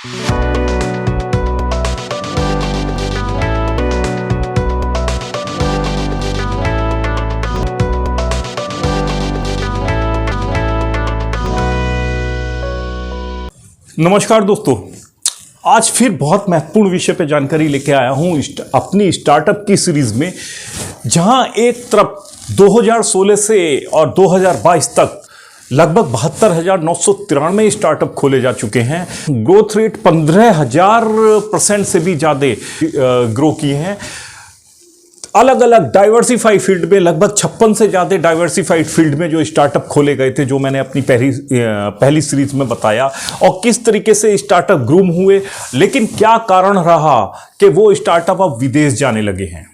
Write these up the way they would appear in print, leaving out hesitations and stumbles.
नमस्कार दोस्तों, आज फिर बहुत महत्वपूर्ण विषय पे जानकारी लेके आया हूं अपनी स्टार्टअप की सीरीज में, जहां एक तरफ 2016 से और 2022 तक लगभग 72,993 स्टार्टअप खोले जा चुके हैं। ग्रोथ रेट 15,000% से भी ज़्यादा ग्रो किए हैं। अलग अलग डाइवर्सिफाइड फील्ड में लगभग 56 से ज़्यादा डाइवर्सिफाइड फील्ड में जो स्टार्टअप खोले गए थे, जो मैंने अपनी पहली सीरीज में बताया, और किस तरीके से स्टार्टअप ग्रूम हुए। लेकिन क्या कारण रहा कि वो स्टार्टअप अब विदेश जाने लगे हैं।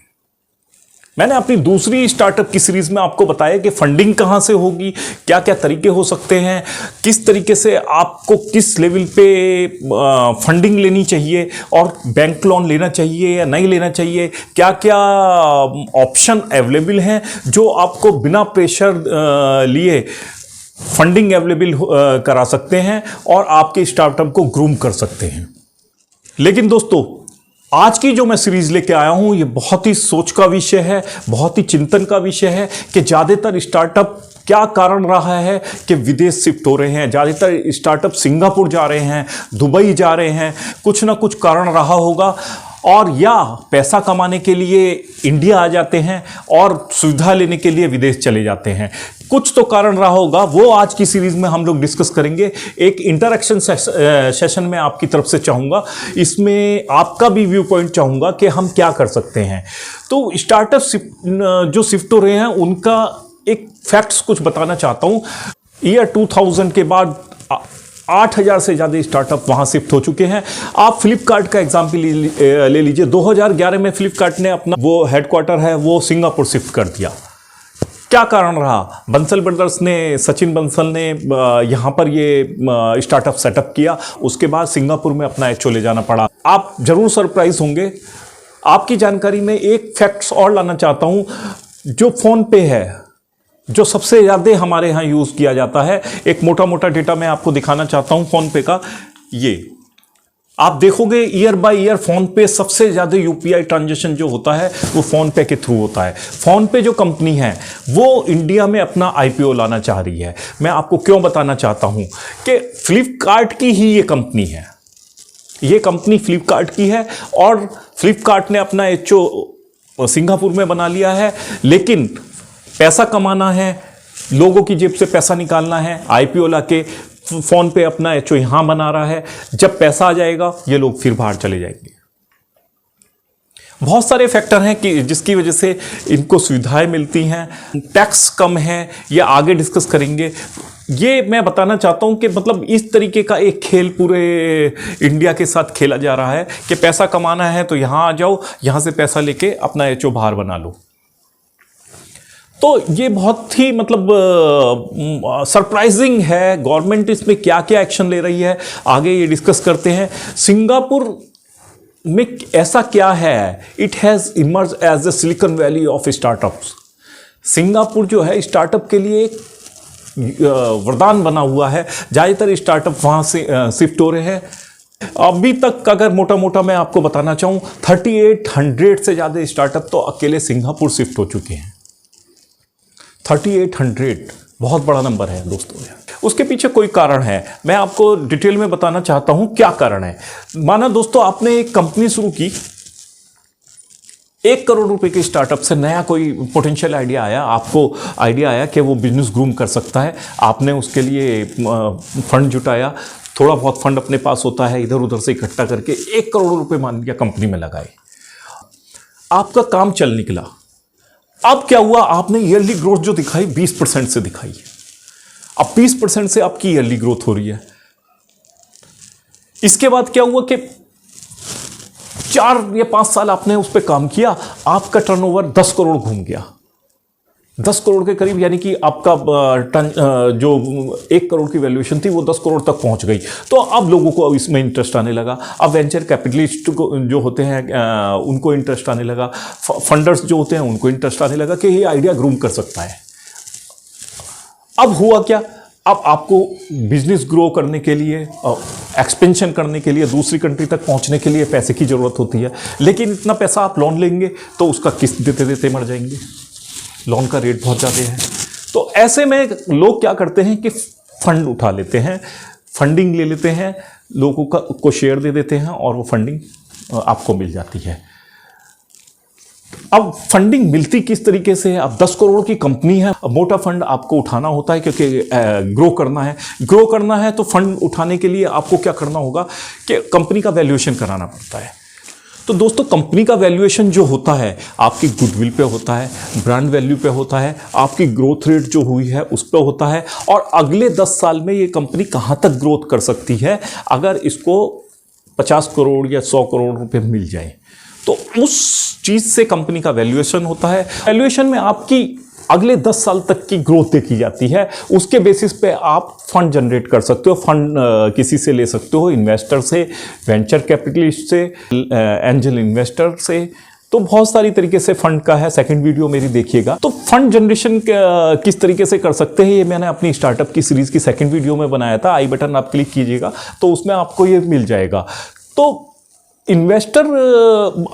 मैंने अपनी दूसरी स्टार्टअप की सीरीज में आपको बताया कि फंडिंग कहाँ से होगी, क्या क्या तरीके हो सकते हैं, किस तरीके से आपको किस लेवल पे फंडिंग लेनी चाहिए और बैंक लोन लेना चाहिए या नहीं लेना चाहिए, क्या क्या ऑप्शन अवेलेबल हैं जो आपको बिना प्रेशर लिए फंडिंग अवेलेबल करा सकते हैं और आपके स्टार्टअप को ग्रूम कर सकते हैं। लेकिन दोस्तों, आज की जो मैं सीरीज लेके आया हूं, ये बहुत ही सोच का विषय है, बहुत ही चिंतन का विषय है कि ज़्यादातर स्टार्टअप क्या कारण रहा है कि विदेश शिफ्ट हो रहे हैं। ज़्यादातर स्टार्टअप सिंगापुर जा रहे हैं, दुबई जा रहे हैं, कुछ ना कुछ कारण रहा होगा, और या पैसा कमाने के लिए इंडिया आ जाते हैं और सुविधा लेने के लिए विदेश चले जाते हैं। कुछ तो कारण रहा होगा, वो आज की सीरीज में हम लोग डिस्कस करेंगे। एक इंटरेक्शन सेशन में आपकी तरफ से चाहूँगा, इसमें आपका भी व्यू पॉइंट चाहूँगा कि हम क्या कर सकते हैं। तो स्टार्टअप जो शिफ्ट हो रहे हैं, उनका एक फैक्ट्स कुछ बताना चाहता हूँ। ईयर 2000 के बाद 8,000 से ज़्यादा स्टार्टअप वहाँ शिफ्ट हो चुके हैं। आप फ्लिपकार्ट का एग्जाम्पल ले लीजिए। 2011 में फ्लिपकार्ट ने अपना वो हेडक्वार्टर है वो सिंगापुर शिफ्ट कर दिया। क्या कारण रहा? बंसल ब्रदर्स ने, सचिन बंसल ने यहाँ पर ये स्टार्टअप सेटअप किया। उसके बाद सिंगापुर में अपना एचओ ले जाना पड़ा। आप जरूर सरप्राइज होंगे। आपकी जानकारी में एक फैक्ट्स और लाना चाहता हूँ। जो फ़ोन पे है, जो सबसे ज़्यादा हमारे यहाँ यूज़ किया जाता है, एक मोटा मोटा डेटा मैं आपको दिखाना चाहता हूँ फ़ोन पे का। ये आप देखोगे ईयर बाय ईयर फ़ोन पे सबसे ज़्यादा यूपीआई ट्रांजैक्शन जो होता है वो फ़ोन पे के थ्रू होता है। फ़ोन पे जो कंपनी है वो इंडिया में अपना आईपीओ लाना चाह रही है। मैं आपको क्यों बताना चाहता हूँ कि फ्लिपकार्ट की ही ये कंपनी है। ये कंपनी फ्लिपकार्ट की है और फ्लिपकार्ट ने अपना एचओ सिंगापुर में बना लिया है। लेकिन पैसा कमाना है, लोगों की जेब से पैसा निकालना है, आईपीओ लाके फ़ोन पे अपना एचओ यहाँ बना रहा है। जब पैसा आ जाएगा ये लोग फिर बाहर चले जाएंगे। बहुत सारे फैक्टर हैं कि जिसकी वजह से इनको सुविधाएं मिलती हैं। टैक्स कम है, ये आगे डिस्कस करेंगे। ये मैं बताना चाहता हूँ कि मतलब इस तरीके का एक खेल पूरे इंडिया के साथ खेला जा रहा है कि पैसा कमाना है तो यहाँ आ जाओ, यहाँ से पैसा लेके अपना एचओ बाहर बना लो। तो ये बहुत ही मतलब सरप्राइजिंग है। गवर्नमेंट इसमें क्या क्या एक्शन ले रही है, आगे ये डिस्कस करते हैं। सिंगापुर में ऐसा क्या है, it has emerge as the Silicon Valley of startups. Singapore जो है स्टार्टअप के लिए एक वरदान बना हुआ है। ज़्यादातर स्टार्टअप वहाँ से शिफ्ट हो रहे हैं। अभी तक अगर मोटा मोटा मैं आपको बताना चाहूँ, 3800 से ज़्यादा स्टार्टअप तो अकेले सिंगापुर शिफ्ट हो चुके हैं। 3800 बहुत बड़ा नंबर है दोस्तों। उसके पीछे कोई कारण है, मैं आपको डिटेल में बताना चाहता हूं क्या कारण है। माना दोस्तों, आपने एक कंपनी शुरू की, 1 करोड़ रुपए के स्टार्टअप से नया कोई पोटेंशियल आइडिया आया, आपको आइडिया आया कि वो बिजनेस ग्रूम कर सकता है। आपने उसके लिए फंड जुटाया, थोड़ा बहुत फंड अपने पास होता है, इधर उधर से इकट्ठा करके 1 करोड़ रुपए मान लिया कंपनी में लगाए। आपका काम चल निकला। अब क्या हुआ, आपने ईयरली ग्रोथ जो दिखाई 20% से दिखाई। अब 20% से आपकी ईयरली ग्रोथ हो रही है। इसके बाद क्या हुआ कि 4 या 5 साल आपने उस पर काम किया, आपका टर्नओवर 10 करोड़ घूम गया। 10 करोड़ के करीब, यानी कि आपका जो 1 करोड़ की वैल्यूएशन थी वो 10 करोड़ तक पहुंच गई। तो अब लोगों को इसमें इंटरेस्ट आने लगा। अब वेंचर कैपिटलिस्ट जो होते हैं उनको इंटरेस्ट आने लगा, फंडर्स जो होते हैं उनको इंटरेस्ट आने लगा कि ये आइडिया ग्रूम कर सकता है। अब हुआ क्या, अब आपको बिजनेस ग्रो करने के लिए, एक्सपेंशन करने के लिए, दूसरी कंट्री तक पहुंचने के लिए पैसे की ज़रूरत होती है, लेकिन इतना पैसा आप लोन लेंगे तो उसका किस्त देते देते मर जाएंगे, लोन का रेट बहुत ज़्यादा है। तो ऐसे में लोग क्या करते हैं कि फंड उठा लेते हैं, फंडिंग ले लेते हैं, लोगों को शेयर दे देते हैं और वो फंडिंग आपको मिल जाती है। अब फंडिंग मिलती किस तरीके से है? अब 10 करोड़ की कंपनी है, अब मोटा फंड आपको उठाना होता है क्योंकि ग्रो करना है। ग्रो करना है तो फंड उठाने के लिए आपको क्या करना होगा कि कंपनी का वैल्यूएशन कराना पड़ता है। तो दोस्तों, कंपनी का वैल्यूएशन जो होता है आपकी गुडविल पे होता है, ब्रांड वैल्यू पे होता है, आपकी ग्रोथ रेट जो हुई है उस पे होता है, और अगले 10 साल में ये कंपनी कहाँ तक ग्रोथ कर सकती है अगर इसको 50 करोड़ या 100 करोड़ रुपए मिल जाए। तो उस चीज़ से कंपनी का वैल्यूएशन होता है। वैल्यूएशन में आपकी अगले 10 साल तक की ग्रोथ देखी जाती है, उसके बेसिस पे आप फंड जनरेट कर सकते हो। फंड किसी से ले सकते हो, इन्वेस्टर से, वेंचर कैपिटलिस्ट से, एंजल इन्वेस्टर से, तो बहुत सारी तरीके से फंड का है। सेकंड वीडियो मेरी देखिएगा। तो फंड जनरेशन किस तरीके से कर सकते हैं ये मैंने अपनी स्टार्टअप की सीरीज की सेकंड वीडियो में बनाया था, आई बटन आप क्लिक कीजिएगा तो उसमें आपको ये मिल जाएगा। तो इन्वेस्टर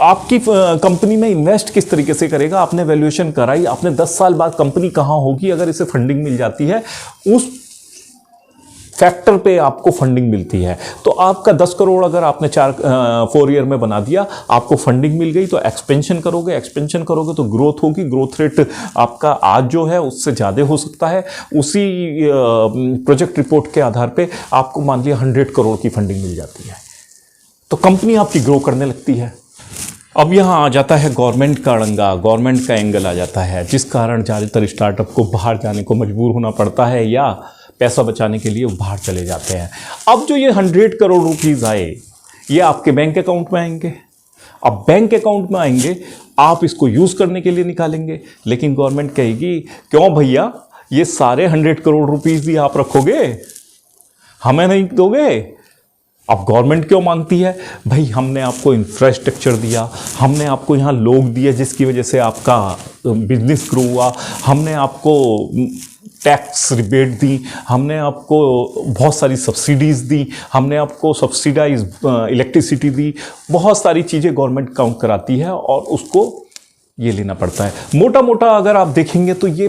आपकी कंपनी में इन्वेस्ट किस तरीके से करेगा? आपने वैल्यूएशन कराई, आपने 10 साल बाद कंपनी कहाँ होगी अगर इसे फंडिंग मिल जाती है, उस फैक्टर पे आपको फंडिंग मिलती है। तो आपका 10 करोड़ अगर आपने 4 ईयर में बना दिया, आपको फंडिंग मिल गई, तो एक्सपेंशन करोगे तो ग्रोथ होगी। ग्रोथ रेट आपका आज जो है उससे ज़्यादा हो सकता है। उसी प्रोजेक्ट रिपोर्ट के आधार पे आपको मान लिया 100 करोड़ की फंडिंग मिल जाती है, तो कंपनी आपकी ग्रो करने लगती है। अब यहाँ आ जाता है गवर्नमेंट का अड़ंगा, गवर्नमेंट का एंगल आ जाता है, जिस कारण ज़्यादातर स्टार्टअप को बाहर जाने को मजबूर होना पड़ता है या पैसा बचाने के लिए वो बाहर चले जाते हैं। अब जो ये 100 करोड़ रुपीज़ आए, ये आपके बैंक अकाउंट में आएंगे। अब बैंक अकाउंट में आएंगे, आप इसको यूज़ करने के लिए निकालेंगे, लेकिन गवर्नमेंट कहेगी क्यों भैया ये सारे 100 करोड़ रुपीज़ भी आप रखोगे, हमें नहीं दोगे? अब गवर्नमेंट क्यों मांगती है? भाई हमने आपको इंफ्रास्ट्रक्चर दिया, हमने आपको यहाँ लोग दिए जिसकी वजह से आपका बिजनेस ग्रो हुआ, हमने आपको टैक्स रिबेट दी, हमने आपको बहुत सारी सब्सिडीज़ दी, हमने आपको सब्सिडाइज इलेक्ट्रिसिटी दी, बहुत सारी चीज़ें गवर्नमेंट काउंट कराती है और उसको ये लेना पड़ता है। मोटा मोटा अगर आप देखेंगे तो ये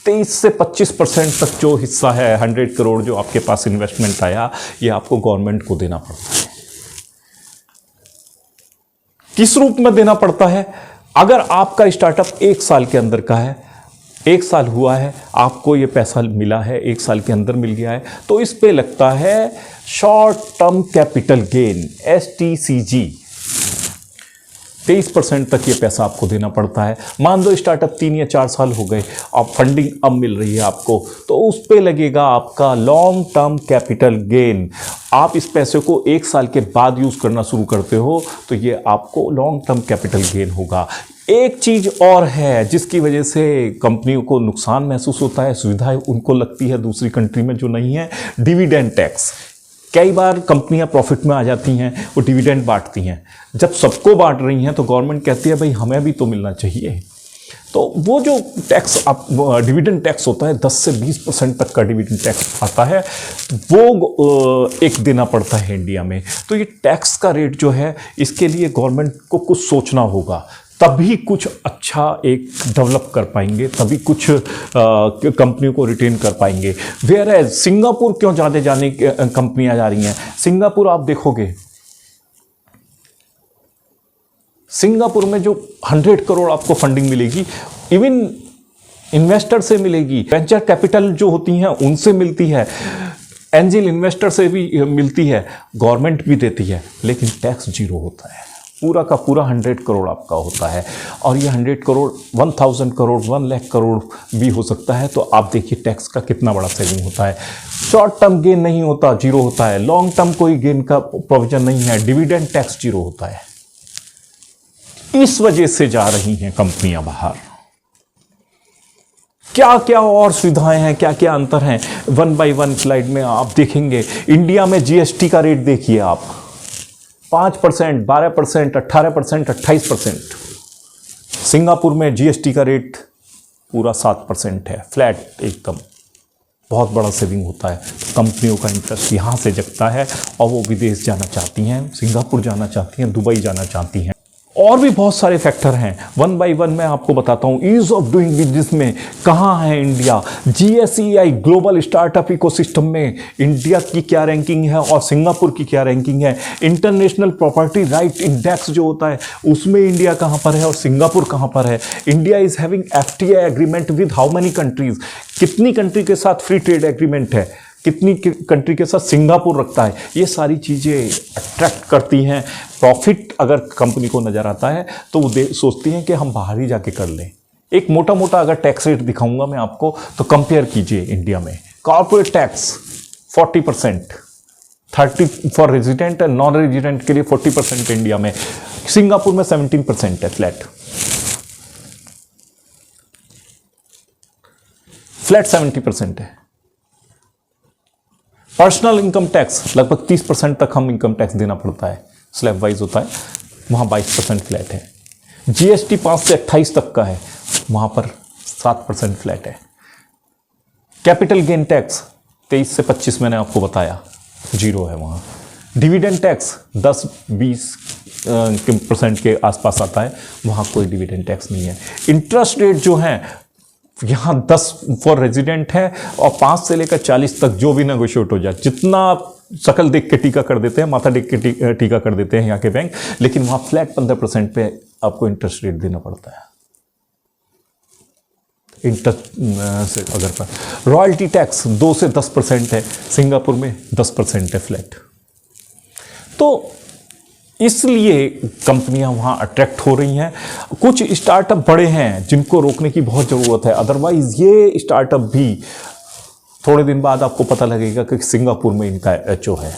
23 से 25% तक जो हिस्सा है 100 करोड़ जो आपके पास इन्वेस्टमेंट आया, ये आपको गवर्नमेंट को देना पड़ता है। किस रूप में देना पड़ता है? अगर आपका स्टार्टअप 1 साल के अंदर का है, 1 साल हुआ है, आपको ये पैसा मिला है, 1 साल के अंदर मिल गया है, तो इस पे लगता है short term capital gain, STCG। 23% तक ये पैसा आपको देना पड़ता है। मान लो स्टार्टअप 3 या 4 साल हो गए, अब फंडिंग अब मिल रही है आपको, तो उस पे लगेगा आपका लॉन्ग टर्म कैपिटल गेन। आप इस पैसे को 1 साल के बाद यूज़ करना शुरू करते हो तो ये आपको लॉन्ग टर्म कैपिटल गेन होगा। एक चीज़ और है जिसकी वजह से कंपनियों को नुकसान महसूस होता है, सुविधाएं उनको लगती है दूसरी कंट्री में जो नहीं है, डिविडेंड टैक्स। कई बार कंपनियां प्रॉफिट में आ जाती हैं, वो डिविडेंड बांटती हैं। जब सबको बांट रही हैं तो गवर्नमेंट कहती है भाई हमें भी तो मिलना चाहिए। तो वो जो टैक्स आप डिविडेंड टैक्स होता है 10 से 20% तक का डिविडेंड टैक्स आता है, वो एक देना पड़ता है इंडिया में। तो ये टैक्स का रेट जो है, इसके लिए गवर्नमेंट को कुछ सोचना होगा, तभी कुछ अच्छा एक डेवलप कर पाएंगे, तभी कुछ कंपनियों को रिटेन कर पाएंगे। वेयर एज सिंगापुर क्यों ज़्यादा जाने कंपनियां जा रही हैं? सिंगापुर आप देखोगे, सिंगापुर में जो 100 करोड़ आपको फंडिंग मिलेगी, इवन इन्वेस्टर से मिलेगी, वेंचर कैपिटल जो होती हैं उनसे मिलती है, एंजल इन्वेस्टर से भी मिलती है, गवर्नमेंट भी देती है, लेकिन टैक्स 0 होता है। पूरा का पूरा 100 करोड़ आपका होता है, और ये 100 करोड़ 1000 करोड़ 1 लाख करोड़ भी हो सकता है। तो आप देखिए टैक्स का कितना बड़ा सेविंग होता है। शॉर्ट टर्म गेन नहीं होता, 0 होता है। लॉन्ग टर्म कोई गेन का प्रोविजन नहीं है, डिविडेंड टैक्स 0 होता है। इस वजह से जा रही हैं कंपनियां बाहर। क्या क्या और सुविधाएं हैं, क्या क्या अंतर हैं, 1 बाय 1 स्लाइड में आप देखेंगे। इंडिया में GST का रेट देखिए आप, 5%, 12%, 18%, 28%। सिंगापुर में GST का रेट पूरा 7% है, फ्लैट एकदम, बहुत बड़ा सेविंग होता है। कंपनियों का इंटरेस्ट यहाँ से जगता है और वो विदेश जाना चाहती हैं, सिंगापुर जाना चाहती हैं, दुबई जाना चाहती हैं। और भी बहुत सारे फैक्टर हैं, वन बाय वन मैं आपको बताता हूँ। ईज ऑफ डूइंग बिजनेस में कहाँ है India, GSEI global startup ecosystem में इंडिया की क्या रैंकिंग है और सिंगापुर की क्या रैंकिंग है। इंटरनेशनल प्रॉपर्टी राइट इंडेक्स जो होता है उसमें इंडिया कहाँ पर है और सिंगापुर कहाँ पर है। India is having FTA agreement with how many countries, कितनी कंट्री के साथ फ्री ट्रेड एग्रीमेंट है, कितनी कंट्री के साथ सिंगापुर रखता है। ये सारी चीज़ें अट्रैक्ट करती हैं। प्रॉफिट अगर कंपनी को नज़र आता है तो वो सोचती हैं कि हम बाहर ही जाके कर लें। एक मोटा मोटा अगर टैक्स रेट दिखाऊंगा मैं आपको तो कंपेयर कीजिए। इंडिया में corporate tax 40%, 30 for resident and non resident के लिए 40% इंडिया में। सिंगापुर में 17% है फ्लैट 70% है। पर्सनल इनकम टैक्स लगभग 30% तक हम इनकम टैक्स देना पड़ता है, स्लैब वाइज होता है, वहाँ 22% फ्लैट है। GST 5 से 28 तक का है, वहाँ पर 7% फ्लैट है। कैपिटल गेन टैक्स 23 से 25 मैंने आपको बताया, जीरो है वहाँ। डिविडेंड टैक्स 10-20% के आसपास आता है, वहाँ कोई डिविडेंड टैक्स नहीं है। इंटरेस्ट रेट जो है यहाँ 10 फॉर रेजिडेंट है और 5 से लेकर 40 तक जो भी नेगोशिएट हो जाए, जितना शकल देख के टीका कर देते हैं, माथा देख के टीका कर देते हैं यहाँ के बैंक, लेकिन वहाँ फ्लैट 15% पे आपको इंटरेस्ट रेट देना पड़ता है। इंटरेस्ट से अगर पर रॉयल्टी टैक्स 2 से 10% है, सिंगापुर में 10% है फ्लैट। तो इसलिए कंपनियां वहाँ अट्रैक्ट हो रही हैं। कुछ स्टार्टअप बड़े हैं जिनको रोकने की बहुत ज़रूरत है, अदरवाइज ये स्टार्टअप भी थोड़े दिन बाद आपको पता लगेगा कि सिंगापुर में इनका HO है,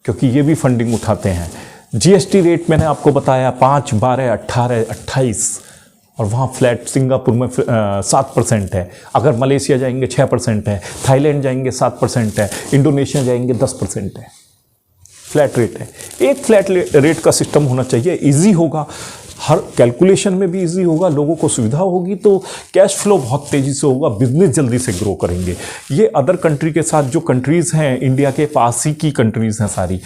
क्योंकि ये भी फंडिंग उठाते हैं। GST रेट मैंने आपको बताया 5, 12, 18, 28 और वहाँ फ्लैट सिंगापुर में 7% है। अगर मलेशिया जाएंगे 6% है, थाईलैंड जाएंगे 7% है, इंडोनेशिया जाएंगे 10% है। फ्लैट रेट है। एक फ्लैट रेट का सिस्टम होना चाहिए, इजी होगा, हर कैलकुलेशन में भी इजी होगा, लोगों को सुविधा होगी तो कैश फ्लो बहुत तेज़ी से होगा, बिजनेस जल्दी से ग्रो करेंगे। ये अदर कंट्री के साथ जो कंट्रीज़ हैं, इंडिया के पास ही की कंट्रीज़ हैं सारी,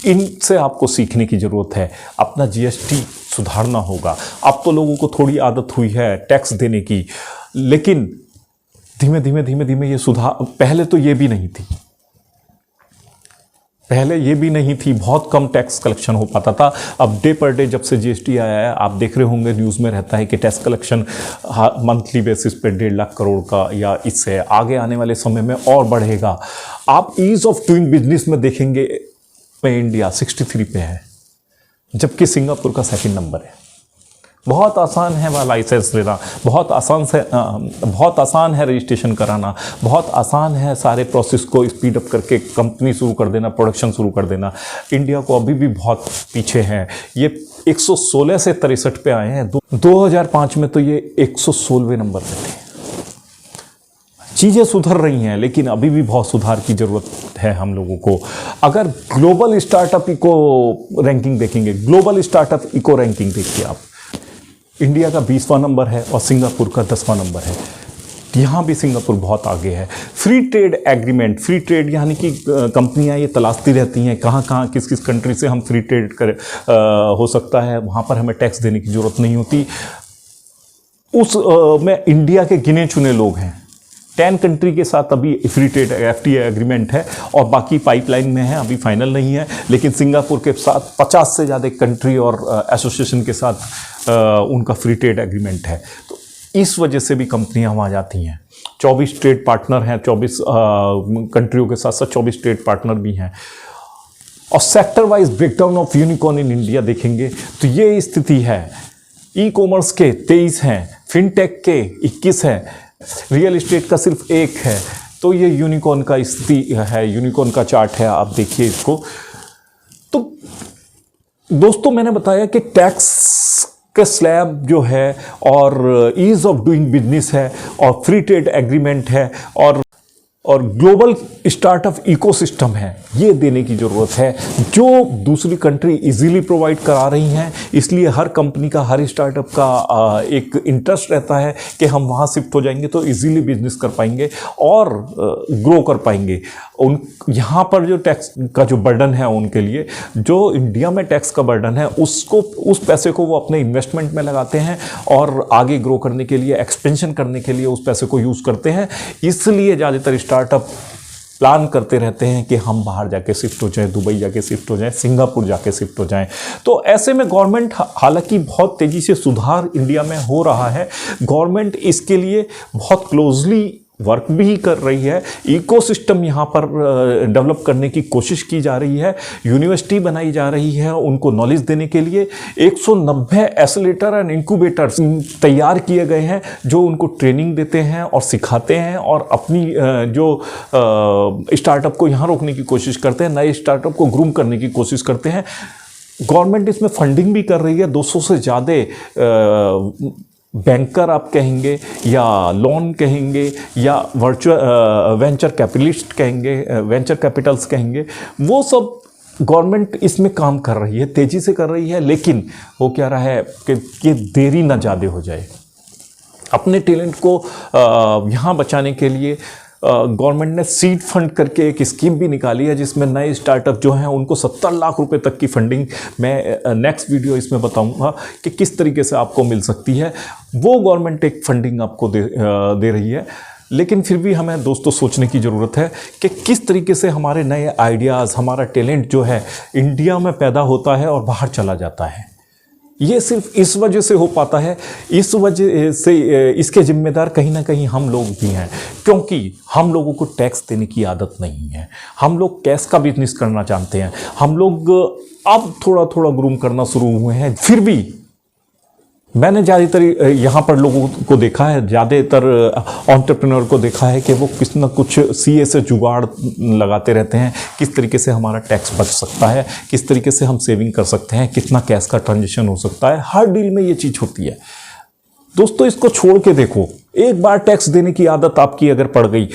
इनसे आपको सीखने की ज़रूरत है। अपना GST सुधारना होगा। अब तो लोगों को थोड़ी आदत हुई है टैक्स देने की, लेकिन धीमे धीमे ये सुधार, पहले तो ये भी नहीं थी, पहले ये भी नहीं थी, बहुत कम टैक्स कलेक्शन हो पाता था। अब डे पर डे जब से GST आया है, आप देख रहे होंगे न्यूज़ में रहता है कि टैक्स कलेक्शन मंथली बेसिस पे 1.5 लाख करोड़ का, या इससे आगे आने वाले समय में और बढ़ेगा। आप ईज ऑफ डूइंग बिजनेस में देखेंगे में इंडिया 63 पे है, जबकि सिंगापुर का 2nd नंबर है। बहुत आसान है वह लाइसेंस लेना, बहुत आसान है रजिस्ट्रेशन कराना, बहुत आसान है सारे प्रोसेस को स्पीड अप करके कंपनी शुरू कर देना, प्रोडक्शन शुरू कर देना। इंडिया को अभी भी बहुत पीछे है। ये 116 से 63 पे आए हैं। 2005 में तो ये 116वें नंबर पे थे। चीज़ें सुधर रही हैं, लेकिन अभी भी बहुत सुधार की ज़रूरत है हम लोगों को। अगर ग्लोबल स्टार्टअप इको रैंकिंग देखेंगे, ग्लोबल स्टार्टअप इको रैंकिंग देखिए आप, इंडिया का 20वां नंबर है और सिंगापुर का 10वां नंबर है। यहाँ भी सिंगापुर बहुत आगे है। Free trade agreement, free trade यानी कि कंपनियाँ ये तलाशती रहती हैं कहाँ किस किस कंट्री से हम फ्री ट्रेड हो सकता है, वहाँ पर हमें टैक्स देने की ज़रूरत नहीं होती। में इंडिया के गिने चुने लोग हैं। 10 कंट्री के साथ अभी फ्री ट्रेड FTA एग्रीमेंट है और बाकी पाइपलाइन में है, अभी फाइनल नहीं है। लेकिन सिंगापुर के साथ 50 से ज़्यादा कंट्री और एसोसिएशन के साथ उनका फ्री ट्रेड एग्रीमेंट है। तो इस वजह से भी कंपनियां वहाँ जाती हैं। 24 ट्रेड पार्टनर हैं, 24 कंट्रियों के साथ साथ 24 ट्रेड पार्टनर भी हैं। और sector wise breakdown of unicorn in India देखेंगे तो ये स्थिति है। ई कॉमर्स के 23 हैं, फिनटेक के 21 हैं, रियल एस्टेट का सिर्फ 1 है। तो ये यूनिकॉर्न का स्थिति है, यूनिकॉर्न का चार्ट है, आप देखिए इसको। तो दोस्तों मैंने बताया कि टैक्स का स्लैब जो है और ईज ऑफ डूइंग बिजनेस है और फ्री ट्रेड एग्रीमेंट है और और ग्लोबल स्टार्टअप इकोसिस्टम है, ये देने की ज़रूरत है जो दूसरी कंट्री इजीली प्रोवाइड करा रही हैं। इसलिए हर कंपनी का, हर स्टार्टअप का एक इंटरेस्ट रहता है कि हम वहाँ शिफ्ट हो जाएंगे तो इजीली बिजनेस कर पाएंगे और ग्रो कर पाएंगे। उन यहाँ पर जो टैक्स का जो बर्डन है उनके लिए, जो इंडिया में टैक्स का बर्डन है, उसको, उस पैसे को वो अपने इन्वेस्टमेंट में लगाते हैं और आगे ग्रो करने के लिए, एक्सपेंशन करने के लिए उस पैसे को यूज़ करते हैं। इसलिए ज़्यादातर स्टार्टअप प्लान करते रहते हैं कि हम बाहर जाके शिफ्ट हो जाएं, दुबई जाके शिफ्ट हो जाएं, सिंगापुर जाके शिफ्ट हो जाएं। तो ऐसे में गवर्नमेंट, हालांकि बहुत तेज़ी से सुधार इंडिया में हो रहा है, गवर्नमेंट इसके लिए बहुत क्लोजली वर्क भी कर रही है। इकोसिस्टम यहाँ पर डेवलप करने की कोशिश की जा रही है, यूनिवर्सिटी बनाई जा रही है उनको नॉलेज देने के लिए। 190 एक्सेलेरेटर एंड इंक्यूबेटर्स तैयार किए गए हैं जो उनको ट्रेनिंग देते हैं और सिखाते हैं और अपनी जो स्टार्टअप को यहाँ रोकने की कोशिश करते हैं, नए स्टार्टअप को ग्रूम करने की कोशिश करते हैं। गवर्नमेंट इसमें फंडिंग भी कर रही है। 200 से ज़्यादा बैंकर आप कहेंगे या लोन कहेंगे या वर्चुअल वेंचर कैपिटलिस्ट कहेंगे, वेंचर कैपिटल्स कहेंगे, वो सब गवर्नमेंट इसमें काम कर रही है, तेज़ी से कर रही है। लेकिन वो क्या रहा है कि देरी ना ज़्यादा हो जाए। अपने टैलेंट को यहाँ बचाने के लिए गवर्नमेंट ने सीड फंड करके एक स्कीम भी निकाली है जिसमें नए स्टार्टअप जो हैं उनको 70 लाख रुपए तक की फंडिंग, मैं नेक्स्ट वीडियो इसमें बताऊंगा कि किस तरीके से आपको मिल सकती है। वो गवर्नमेंट एक फंडिंग आपको दे रही है। लेकिन फिर भी हमें दोस्तों सोचने की ज़रूरत है कि किस तरीके से हमारे नए आइडियाज़, हमारा टैलेंट जो है इंडिया में पैदा होता है और बाहर चला जाता है। ये सिर्फ इस वजह से हो पाता है, इस वजह से इसके जिम्मेदार कहीं ना कहीं हम लोग भी हैं, क्योंकि हम लोगों को टैक्स देने की आदत नहीं है। हम लोग कैश का बिजनेस करना जानते हैं। हम लोग अब थोड़ा थोड़ा ग्रूम करना शुरू हुए हैं। फिर भी मैंने ज़्यादातर यहाँ पर लोगों को देखा है, ज़्यादातर एंटरप्रेन्योर को देखा है कि वो कुछ ना कुछ सीए से जुगाड़ लगाते रहते हैं। किस तरीके से हमारा टैक्स बच सकता है, किस तरीके से हम सेविंग कर सकते हैं, कितना कैश का ट्रांजेक्शन हो सकता है। हर डील में ये चीज़ होती है। दोस्तों इसको छोड़ के देखो, एक बार टैक्स देने की आदत आपकी अगर पड़ गई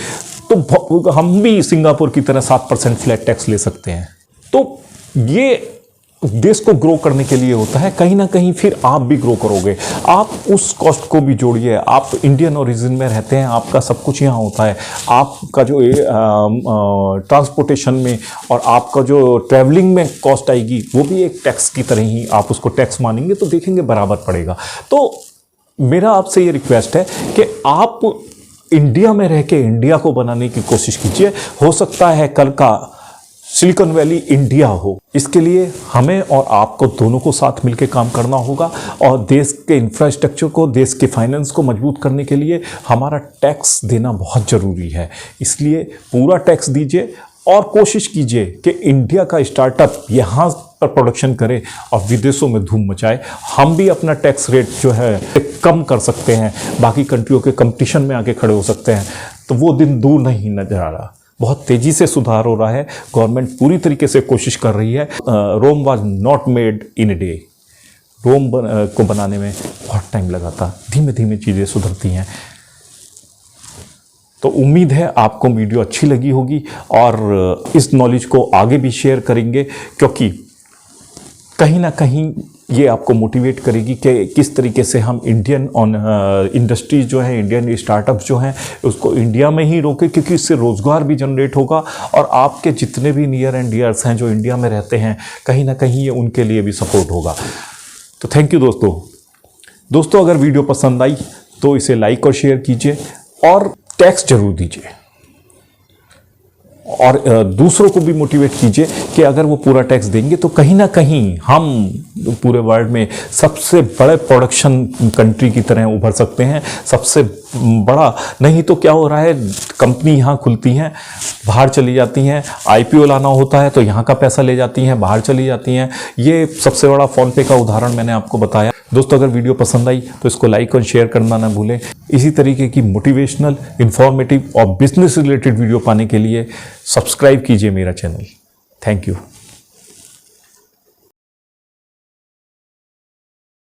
तो हम भी सिंगापुर की तरह 7% फ्लैट टैक्स ले सकते हैं। तो ये देश को ग्रो करने के लिए होता है। कहीं ना कहीं फिर आप भी ग्रो करोगे। आप उस कॉस्ट को भी जोड़िए। आप इंडियन ओरिजिन में रहते हैं, आपका सब कुछ यहाँ होता है। आपका जो ट्रांसपोर्टेशन में और आपका जो ट्रैवलिंग में कॉस्ट आएगी वो भी एक टैक्स की तरह ही आप उसको टैक्स मानेंगे तो देखेंगे बराबर पड़ेगा। तो मेरा आपसे ये रिक्वेस्ट है कि आप इंडिया में रह के इंडिया को बनाने की कोशिश कीजिए। हो सकता है कल का सिलिकॉन वैली इंडिया हो। इसके लिए हमें और आपको दोनों को साथ मिलकर काम करना होगा और देश के इंफ्रास्ट्रक्चर को, देश के फाइनेंस को मजबूत करने के लिए हमारा टैक्स देना बहुत ज़रूरी है। इसलिए पूरा टैक्स दीजिए और कोशिश कीजिए कि इंडिया का स्टार्टअप यहाँ पर प्रोडक्शन करे और विदेशों में धूम मचाए। हम भी अपना टैक्स रेट जो है कम कर सकते हैं, बाकी कंट्रियों के कंपटीशन में आके खड़े हो सकते हैं। तो वो दिन दूर नहीं नजर आ रहा। बहुत तेज़ी से सुधार हो रहा है। गवर्नमेंट पूरी तरीके से कोशिश कर रही है। Rome was not made in a day. Rome को बनाने में बहुत टाइम लगा था। धीमे धीमे चीज़ें सुधरती हैं। तो उम्मीद है आपको वीडियो अच्छी लगी होगी और इस नॉलेज को आगे भी शेयर करेंगे, क्योंकि कहीं ना कहीं ये आपको मोटिवेट करेगी कि किस तरीके से हम इंडियन इंडस्ट्रीज जो है, इंडियन स्टार्टअप जो हैं उसको इंडिया में ही रोकें, क्योंकि इससे रोज़गार भी जनरेट होगा और आपके जितने भी नियर एंड डियर्स हैं जो इंडिया में रहते हैं, कहीं ना कहीं ये उनके लिए भी सपोर्ट होगा। तो थैंक यू दोस्तों अगर वीडियो पसंद आई तो इसे लाइक और शेयर कीजिए और टैक्स जरूर दीजिए और दूसरों को भी मोटिवेट कीजिए कि अगर वो पूरा टैक्स देंगे तो कहीं ना कहीं हम पूरे वर्ल्ड में सबसे बड़े प्रोडक्शन कंट्री की तरह उभर सकते हैं। सबसे बड़ा नहीं तो क्या हो रहा है, कंपनी यहाँ खुलती हैं, बाहर चली जाती हैं, आईपीओ लाना होता है तो यहाँ का पैसा ले जाती हैं, बाहर चली जाती हैं। ये सबसे बड़ा फ़ोनपे का उदाहरण मैंने आपको बताया। दोस्तों अगर वीडियो पसंद आई तो इसको लाइक और शेयर करना ना भूलें। इसी तरीके की मोटिवेशनल, इंफॉर्मेटिव और बिजनेस रिलेटेड वीडियो पाने के लिए सब्सक्राइब कीजिए मेरा चैनल। Thank you.